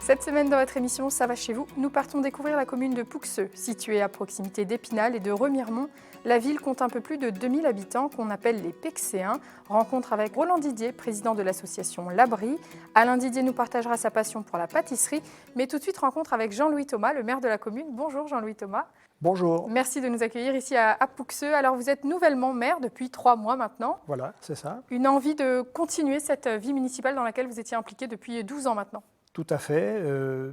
Cette semaine dans votre émission Ça va chez vous, nous partons découvrir la commune de Pouxeux, située à proximité d'Épinal et de Remiremont. La ville compte un peu plus de 2000 habitants qu'on appelle les Pexéens. Rencontre avec Roland Didier, président de l'association L'Abri. Alain Didier nous partagera sa passion pour la pâtisserie. Mais tout de suite, rencontre avec Jean-Louis Thomas, le maire de la commune. Bonjour Jean-Louis Thomas. Bonjour. Merci de nous accueillir ici à Pouxeux. Alors vous êtes nouvellement maire depuis 3 mois maintenant. Voilà, c'est ça. Une envie de continuer cette vie municipale dans laquelle vous étiez impliqué depuis 12 ans maintenant. Tout à fait,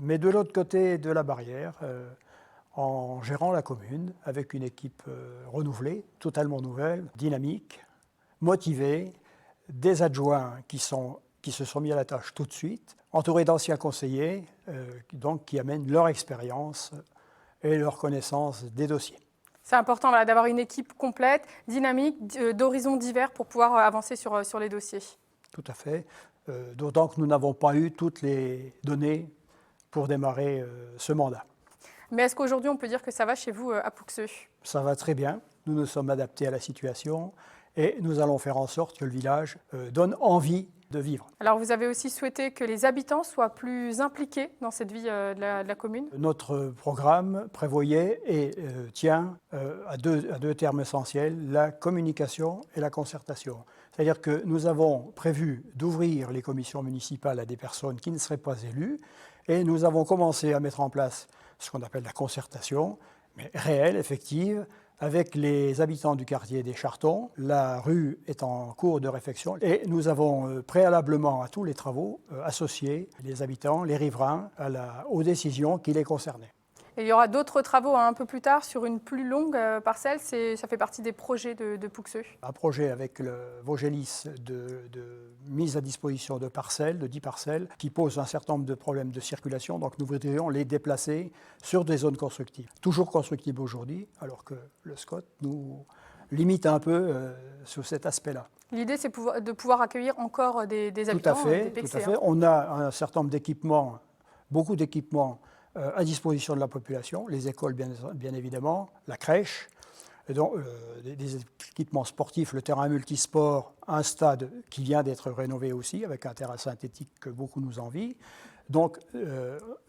mais de l'autre côté de la barrière, en gérant la commune avec une équipe renouvelée, totalement nouvelle, dynamique, motivée, des adjoints qui se sont mis à la tâche tout de suite, entourés d'anciens conseillers donc, qui amènent leur expérience et leur connaissance des dossiers. C'est important d'avoir une équipe complète, dynamique, d'horizons divers pour pouvoir avancer sur les dossiers. Tout à fait. D'autant que nous n'avons pas eu toutes les données pour démarrer ce mandat. Mais est-ce qu'aujourd'hui on peut dire que ça va chez vous à Pouxeux? Ça va très bien, nous nous sommes adaptés à la situation et nous allons faire en sorte que le village donne envie de vivre. Alors vous avez aussi souhaité que les habitants soient plus impliqués dans cette vie de la commune? Notre programme prévoyait et tient à deux termes essentiels, la communication et la concertation. C'est-à-dire que nous avons prévu d'ouvrir les commissions municipales à des personnes qui ne seraient pas élues et nous avons commencé à mettre en place ce qu'on appelle la concertation, mais réelle, effective, avec les habitants du quartier des Chartons. La rue est en cours de réfection et nous avons préalablement à tous les travaux associé les habitants, les riverains aux décisions qui les concernaient. Et il y aura d'autres travaux un peu plus tard sur une plus longue parcelle, ça fait partie des projets de Pouxeux. Un projet avec le Vogélis de mise à disposition de parcelles, de 10 parcelles, qui pose un certain nombre de problèmes de circulation, donc nous voudrions les déplacer sur des zones constructives. Toujours constructibles aujourd'hui, alors que le SCOT nous limite un peu sur cet aspect-là. L'idée, c'est de pouvoir accueillir encore des habitants, des Pexéens. Tout à fait. On a un certain nombre d'équipements, beaucoup d'équipements, à disposition de la population, les écoles bien évidemment, la crèche, donc, des équipements sportifs, le terrain multisport, un stade qui vient d'être rénové aussi, avec un terrain synthétique que beaucoup nous envient. Donc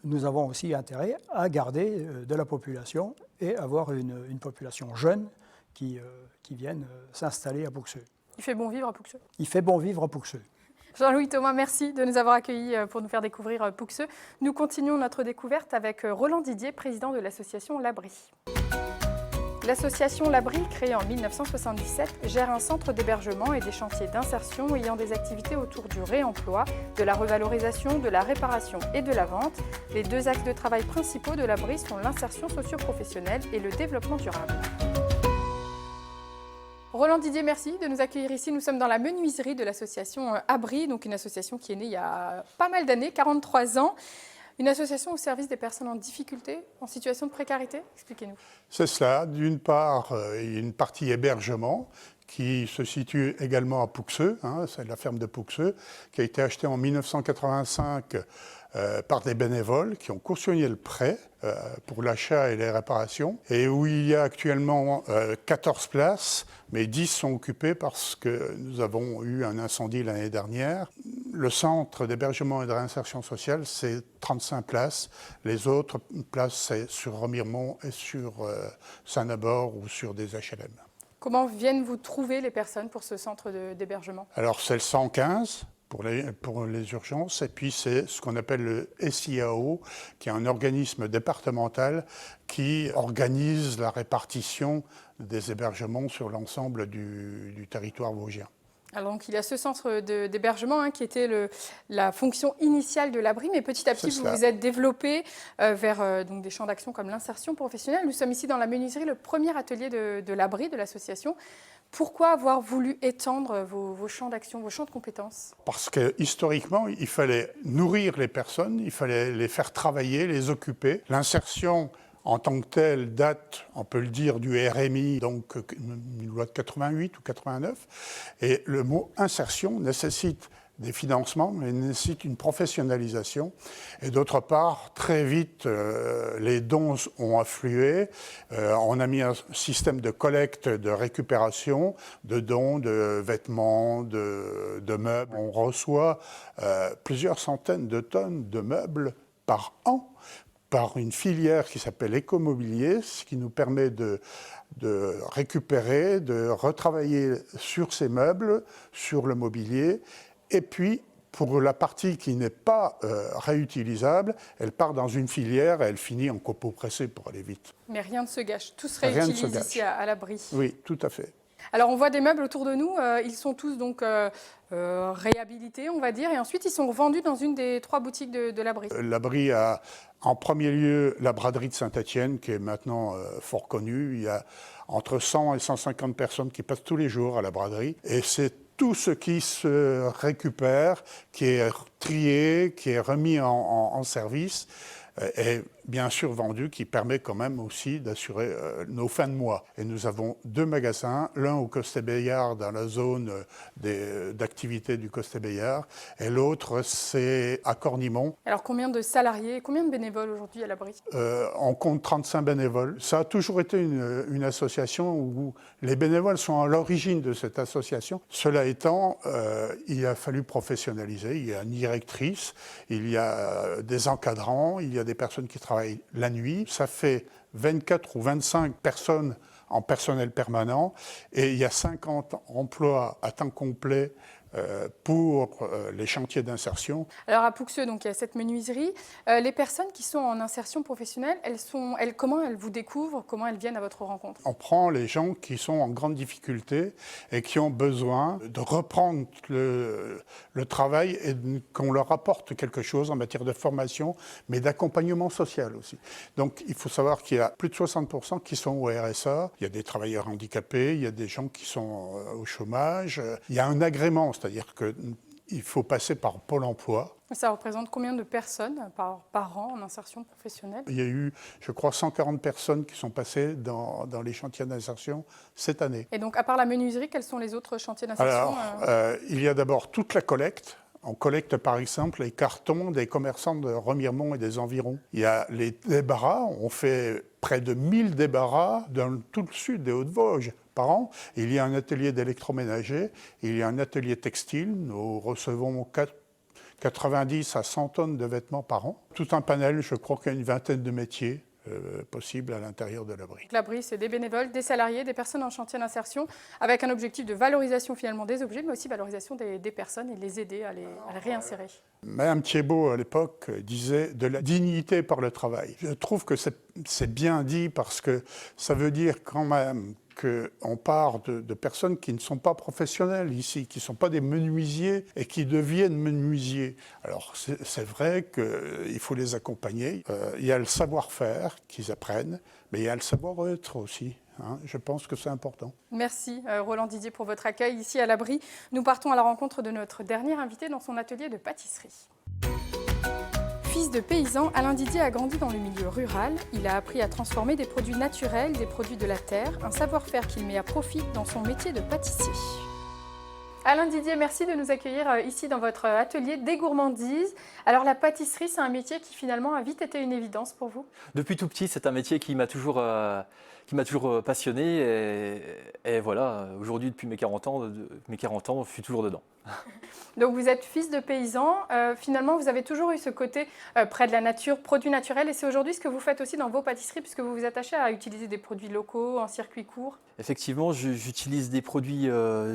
nous avons aussi intérêt à garder de la population et avoir une population jeune qui vienne s'installer à Pouxeux. Il fait bon vivre à Pouxeux? Il fait bon vivre à Pouxeux. Jean-Louis Thomas, merci de nous avoir accueillis pour nous faire découvrir Pouxeux. Nous continuons notre découverte avec Roland Didier, président de l'association L'Abri. L'association L'Abri, créée en 1977, gère un centre d'hébergement et des chantiers d'insertion ayant des activités autour du réemploi, de la revalorisation, de la réparation et de la vente. Les 2 axes de travail principaux de L'Abri sont l'insertion socio-professionnelle et le développement durable. Roland Didier, merci de nous accueillir ici. Nous sommes dans la menuiserie de l'association Abri, donc une association qui est née il y a pas mal d'années, 43 ans. Une association au service des personnes en difficulté, en situation de précarité. Expliquez-nous. C'est cela. D'une part, il y a une partie hébergement qui se situe également à Pouxeux, c'est la ferme de Pouxeux, qui a été achetée en 1985 par des bénévoles qui ont cautionné le prêt pour l'achat et les réparations, et où il y a actuellement 14 places, mais 10 sont occupées parce que nous avons eu un incendie l'année dernière. Le centre d'hébergement et de réinsertion sociale, c'est 35 places. Les autres places, c'est sur Remiremont et sur Saint-Nabord ou sur des HLM. Comment viennent vous trouver les personnes pour ce centre d'hébergement? Alors, c'est le 115 pour les urgences, et puis c'est ce qu'on appelle le SIAO, qui est un organisme départemental qui organise la répartition des hébergements sur l'ensemble du territoire vosgien. Alors donc, il y a ce centre d'hébergement qui était la fonction initiale de l'Abri, mais petit à petit, vous vous êtes développé vers donc des champs d'action comme l'insertion professionnelle. Nous sommes ici dans la menuiserie, le premier atelier de l'Abri, de l'association. Pourquoi avoir voulu étendre vos champs d'action, vos champs de compétences? Parce que historiquement, il fallait nourrir les personnes, il fallait les faire travailler, les occuper. L'insertion en tant que telle date, on peut le dire, du RMI, donc une loi de 88 ou 89. Et le mot insertion nécessite des financements, mais nécessite une professionnalisation. Et d'autre part, très vite, les dons ont afflué. On a mis un système de collecte, de récupération, de dons, de vêtements, de meubles. On reçoit plusieurs centaines de tonnes de meubles par an par une filière qui s'appelle Écomobilier, ce qui nous permet de récupérer, de retravailler sur ces meubles, sur le mobilier, et puis pour la partie qui n'est pas réutilisable, elle part dans une filière et elle finit en copeaux pressés pour aller vite. Mais rien ne se gâche, tout se réutilise ici à l'abri. Oui, tout à fait. Alors on voit des meubles autour de nous, ils sont tous donc réhabilités, on va dire, et ensuite ils sont revendus dans une des 3 boutiques de l'abri. L'abri a en premier lieu la braderie de Saint-Étienne, qui est maintenant fort connue. Il y a entre 100 et 150 personnes qui passent tous les jours à la braderie, et c'est tout ce qui se récupère, qui est trié, qui est remis en service, est bien sûr vendu, qui permet quand même aussi d'assurer nos fins de mois. Et nous avons 2 magasins, l'un au Coster-Bayard, dans la zone d'activité du Coster-Bayard, et l'autre c'est à Cornimont. Alors combien de salariés, combien de bénévoles aujourd'hui à l'abri? On compte 35 bénévoles. Ça a toujours été une association où les bénévoles sont à l'origine de cette association. Cela étant, il a fallu professionnaliser. Il y a une directrice, il y a des encadrants, il y a des personnes qui travaillent la nuit. Ça fait 24 ou 25 personnes en personnel permanent et il y a 50 emplois à temps complet pour les chantiers d'insertion. Alors à Pouxeux, donc il y a cette menuiserie. Les personnes qui sont en insertion professionnelle, comment elles vous découvrent, comment elles viennent à votre rencontre? On prend les gens qui sont en grande difficulté et qui ont besoin de reprendre le travail et qu'on leur apporte quelque chose en matière de formation, mais d'accompagnement social aussi. Donc il faut savoir qu'il y a plus de 60% qui sont au RSA. Il y a des travailleurs handicapés, il y a des gens qui sont au chômage. Il y a un agrément, c'est-à-dire qu'il faut passer par Pôle emploi. Ça représente combien de personnes par an en insertion professionnelle? Il y a eu, je crois, 140 personnes qui sont passées dans les chantiers d'insertion cette année. Et donc, à part la menuiserie, quels sont les autres chantiers d'insertion? Alors, il y a d'abord toute la collecte. On collecte par exemple les cartons des commerçants de Remiremont et des environs. Il y a les débarras, on fait près de 1000 débarras dans tout le sud des Hauts-de-Vosges par an. Il y a un atelier d'électroménager, il y a un atelier textile, nous recevons 90 à 100 tonnes de vêtements par an. Tout un panel, je crois qu'il y a une vingtaine de métiers possibles à l'intérieur de l'abri. L'abri, c'est des bénévoles, des salariés, des personnes en chantier d'insertion, avec un objectif de valorisation finalement des objets, mais aussi valorisation des personnes et de les aider à les réinsérer. Madame Thiebaud, à l'époque, disait de la dignité par le travail. Je trouve que c'est bien dit parce que ça veut dire quand même qu'on part de personnes qui ne sont pas professionnelles ici, qui ne sont pas des menuisiers et qui deviennent menuisiers. Alors c'est vrai qu'il faut les accompagner. Il y a le savoir-faire qu'ils apprennent, mais il y a le savoir-être aussi. Je pense que c'est important. Merci Roland Didier pour votre accueil ici à l'abri. Nous partons à la rencontre de notre dernier invité dans son atelier de pâtisserie. Fils de paysan, Alain Didier a grandi dans le milieu rural. Il a appris à transformer des produits naturels, des produits de la terre, un savoir-faire qu'il met à profit dans son métier de pâtissier. Alain Didier, merci de nous accueillir ici dans votre atelier des gourmandises. Alors la pâtisserie, c'est un métier qui finalement a vite été une évidence pour vous? Depuis tout petit, c'est un métier qui m'a toujours passionné et voilà, aujourd'hui depuis mes 40 ans, je suis toujours dedans. Donc vous êtes fils de paysan, finalement vous avez toujours eu ce côté près de la nature, produits naturels, et c'est aujourd'hui ce que vous faites aussi dans vos pâtisseries puisque vous vous attachez à utiliser des produits locaux en circuit court. Effectivement, j'utilise des produits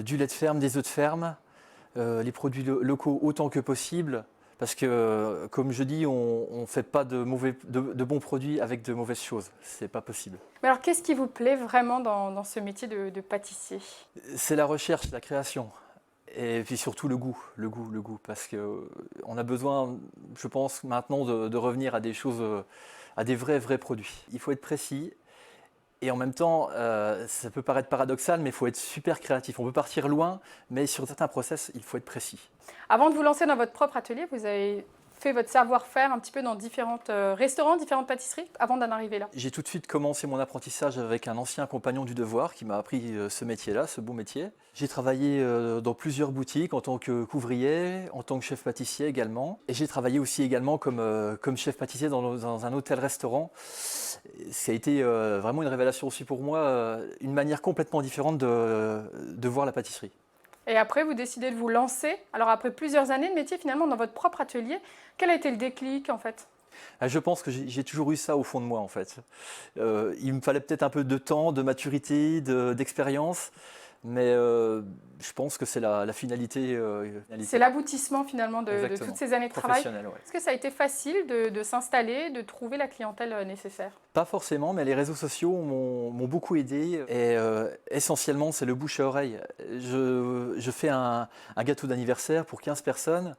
du lait de ferme, des œufs de ferme, les produits locaux autant que possible. Parce que, comme je dis, on ne fait pas de bons produits avec de mauvaises choses. Ce n'est pas possible. Mais alors, qu'est-ce qui vous plaît vraiment dans ce métier de pâtissier? C'est la recherche, la création. Et puis surtout le goût. Parce qu'on a besoin, je pense, maintenant de revenir à des choses, à des vrais produits. Il faut être précis. Et en même temps, ça peut paraître paradoxal, mais il faut être super créatif. On peut partir loin, mais sur certains process, il faut être précis. Avant de vous lancer dans votre propre atelier, vous avez fait votre savoir-faire un petit peu dans différents restaurants, différentes pâtisseries, avant d'en arriver là? J'ai tout de suite commencé mon apprentissage avec un ancien compagnon du devoir qui m'a appris ce métier-là, ce beau métier. J'ai travaillé dans plusieurs boutiques en tant que qu'ouvrier, en tant que chef pâtissier également. Et j'ai travaillé aussi également comme chef pâtissier dans un hôtel-restaurant. Ça a été vraiment une révélation aussi pour moi, une manière complètement différente de voir la pâtisserie. Et après, vous décidez de vous lancer. Alors après plusieurs années de métier, finalement, dans votre propre atelier, quel a été le déclic en fait? Je pense que j'ai toujours eu ça au fond de moi en fait. Il me fallait peut-être un peu de temps, de maturité, d'expérience, mais je pense que c'est la finalité. C'est l'aboutissement finalement de toutes ces années de travail. Professionnel, ouais. Est-ce que ça a été facile de s'installer, de trouver la clientèle nécessaire? Pas forcément, mais les réseaux sociaux m'ont beaucoup aidé. Et essentiellement, c'est le bouche à oreille. Je fais un gâteau d'anniversaire pour 15 personnes.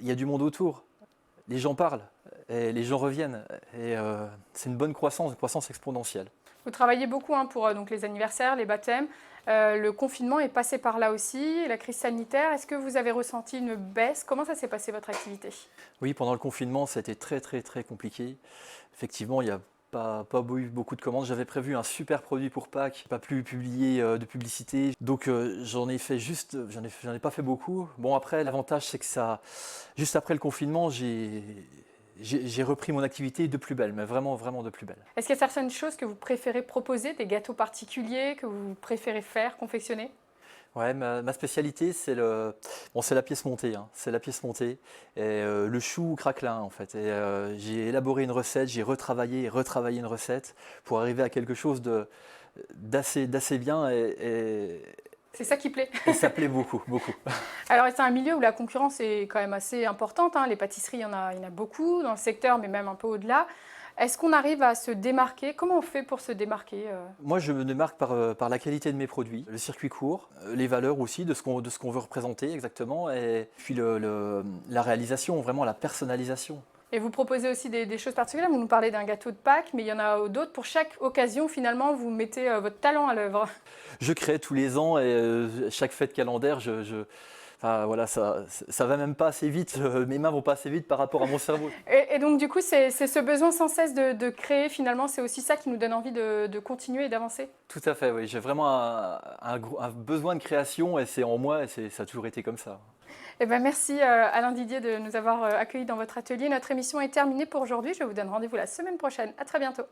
Il y a du monde autour. Les gens parlent et les gens reviennent. Et c'est une croissance exponentielle. Vous travaillez beaucoup pour donc les anniversaires, les baptêmes. Le confinement est passé par là aussi, la crise sanitaire. Est-ce que vous avez ressenti une baisse? Comment ça s'est passé votre activité? Oui, pendant le confinement, ça a été très très très compliqué. Effectivement, il n'y a pas eu beaucoup de commandes. J'avais prévu un super produit pour Pâques, pas pu publier de publicité. Donc j'en ai pas fait beaucoup. Bon, après, l'avantage, c'est que juste après le confinement, j'ai repris mon activité de plus belle, mais vraiment, vraiment de plus belle. Est-ce qu'il y a certaines choses que vous préférez proposer, des gâteaux particuliers que vous préférez faire, confectionner? Ouais, ma spécialité, c'est la pièce montée. Hein. C'est la pièce montée et le chou craquelin en fait. Et j'ai élaboré une recette, j'ai retravaillé une recette pour arriver à quelque chose d'assez bien C'est ça qui plaît. et ça plaît beaucoup, beaucoup. Alors, c'est un milieu où la concurrence est quand même assez importante. Les pâtisseries, il y en a beaucoup dans le secteur, mais même un peu au-delà. Est-ce qu'on arrive à se démarquer? Comment on fait pour se démarquer? Moi, je me démarque par la qualité de mes produits, le circuit court, les valeurs aussi de ce qu'on veut représenter exactement, et puis la réalisation, vraiment la personnalisation. Et vous proposez aussi des choses particulières. Vous nous parlez d'un gâteau de Pâques, mais il y en a d'autres. Pour chaque occasion, finalement, vous mettez votre talent à l'œuvre. Je crée tous les ans et chaque fête calendaire, enfin, voilà, ça va même pas assez vite. Mes mains vont pas assez vite par rapport à mon cerveau. Et donc, du coup, c'est ce besoin sans cesse de créer, finalement, c'est aussi ça qui nous donne envie de continuer et d'avancer. Tout à fait, oui. J'ai vraiment un besoin de création et c'est en moi et ça a toujours été comme ça. Eh ben, merci Alain Didier de nous avoir accueillis dans votre atelier. Notre émission est terminée pour aujourd'hui. Je vous donne rendez-vous la semaine prochaine. À très bientôt.